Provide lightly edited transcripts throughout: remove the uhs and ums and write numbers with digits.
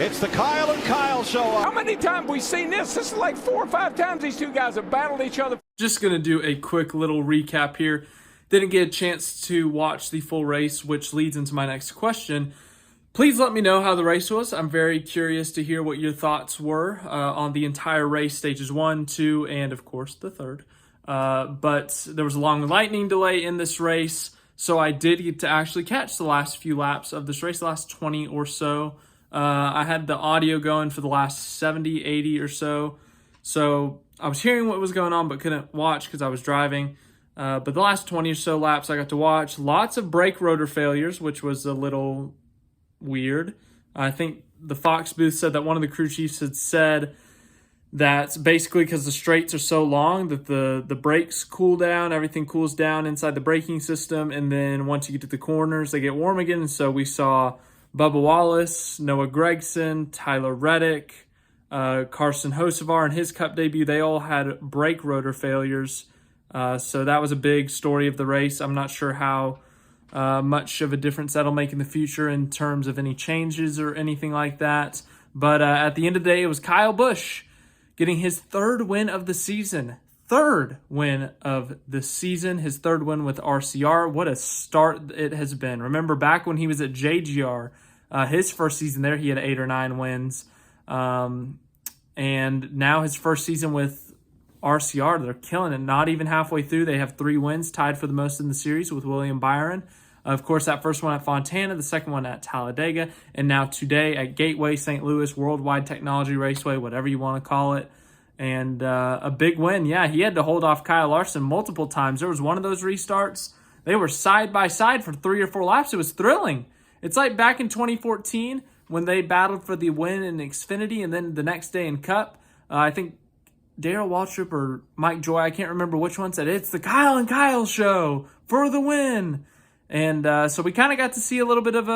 It's the Kyle and Kyle show. How many times have we seen this? This is like 4 or 5 times these two guys have battled each other. Just going to do a quick little recap here. Didn't get a chance to watch the full race, which leads into my next question. Please let me know how the race was. I'm very curious to hear what your thoughts were on the entire race, stages 1, 2, and of course the third. But there was a long lightning delay in this race, so I did get to actually catch the last few laps of this race, the last 20 or so. I had the audio going for the last 70, 80 or so. So I was hearing what was going on, but couldn't watch because I was driving. But the last 20 or so laps I got to watch. Lots of brake rotor failures, which was a little weird. I think the Fox booth said that one of the crew chiefs had said that's basically because the straights are so long that the brakes cool down, everything cools down inside the braking system, and then once you get to the corners, they get warm again. And so we saw Bubba Wallace, Noah Gragson, Tyler Reddick, Carson Hocevar in his Cup debut. They all had brake rotor failures. So that was a big story of the race. I'm not sure how much of a difference that'll make in the future in terms of any changes or anything like that. But at the end of the day, it was Kyle Busch getting his third win of the season. Third win of the season, his third win with RCR. What a start it has been. Remember back when he was at JGR, his first season there, he had 8 or 9 wins. And now his first season with RCR, they're killing it. Not even halfway through, they have 3 wins, tied for the most in the series with William Byron. Of course, that first one at Fontana, the second one at Talladega, and now today at Gateway, St. Louis, Wide Technology Raceway, whatever you want to call it. And a big win. Yeah, he had to hold off Kyle Larson multiple times. There was one of those restarts. They were side by side for 3 or 4 laps. It was thrilling. It's like back in 2014 when they battled for the win in Xfinity and then the next day in Cup. I think Darrell Waltrip or Mike Joy, I can't remember which one, said, "It's the Kyle and Kyle show for the win." And so we kind of got to see a little bit of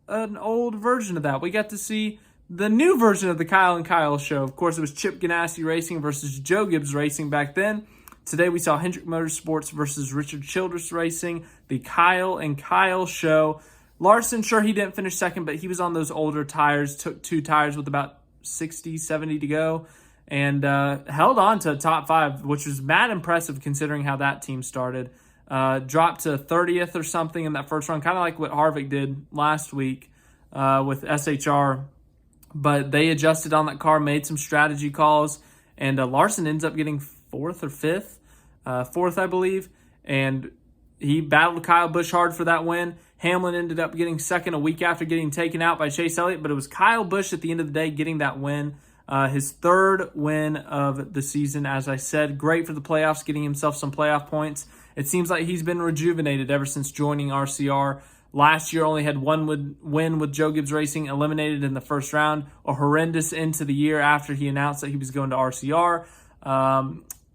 an old version of that. We got to see the new version of the Kyle and Kyle show. Of course, it was Chip Ganassi Racing versus Joe Gibbs Racing back then. Today we saw Hendrick Motorsports versus Richard Childress Racing, the Kyle and Kyle show. Larson, sure, he didn't finish second, but he was on those older tires, took 2 tires with about 60, 70 to go, and held on to top 5, which was mad impressive considering how that team started. Dropped to 30th or something in that first run, kind of like what Harvick did last week with SHR. But they adjusted on that car, made some strategy calls, and Larson ends up getting 4th or 5th. 4th, I believe. And he battled Kyle Busch hard for that win. Hamlin ended up getting second a week after getting taken out by Chase Elliott, but it was Kyle Busch at the end of the day getting that win. His third win of the season, as I said. Great for the playoffs, getting himself some playoff points. It seems like he's been rejuvenated ever since joining RCR. Last year only had 1 win with Joe Gibbs Racing, eliminated in the first round. A horrendous end to the year after he announced that he was going to RCR.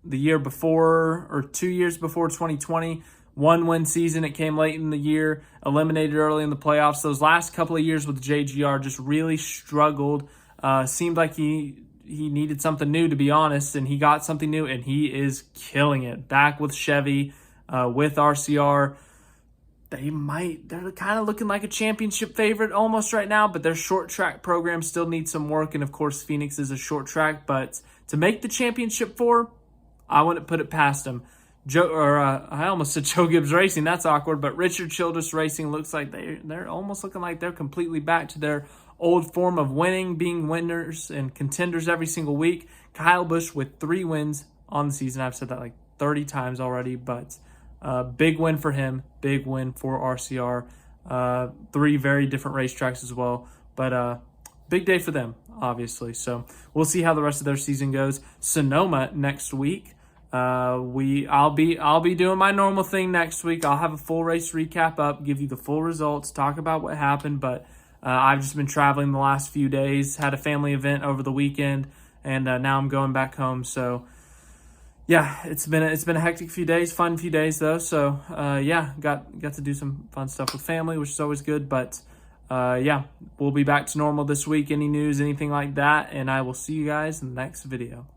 The year before, or 2 years before 2020, 1-win season. It came late in the year, eliminated early in the playoffs. Those last couple of years with JGR just really struggled. Seemed like he needed something new, to be honest, and he got something new, and he is killing it. Back with Chevy, with RCR. They're kind of looking like a championship favorite almost right now, but their short track program still needs some work. And of course, Phoenix is a short track, but to make the championship 4, I wouldn't put it past them. I almost said Joe Gibbs Racing. That's awkward, but Richard Childress Racing looks like they're almost looking like they're completely back to their old form of winning, being winners and contenders every single week. Kyle Busch with 3 wins on the season. I've said that like 30 times already, but big win for him, big win for RCR. 3 very different racetracks as well, but big day for them, obviously. So we'll see how the rest of their season goes. Sonoma next week. I'll be doing my normal thing next week. I'll have a full race recap up, give you the full results, talk about what happened. But I've just been traveling the last few days. Had a family event over the weekend, and now I'm going back home. So yeah, it's been a hectic few days, fun few days though. So yeah, got to do some fun stuff with family, which is always good. But yeah, we'll be back to normal this week. Any news, anything like that, and I will see you guys in the next video.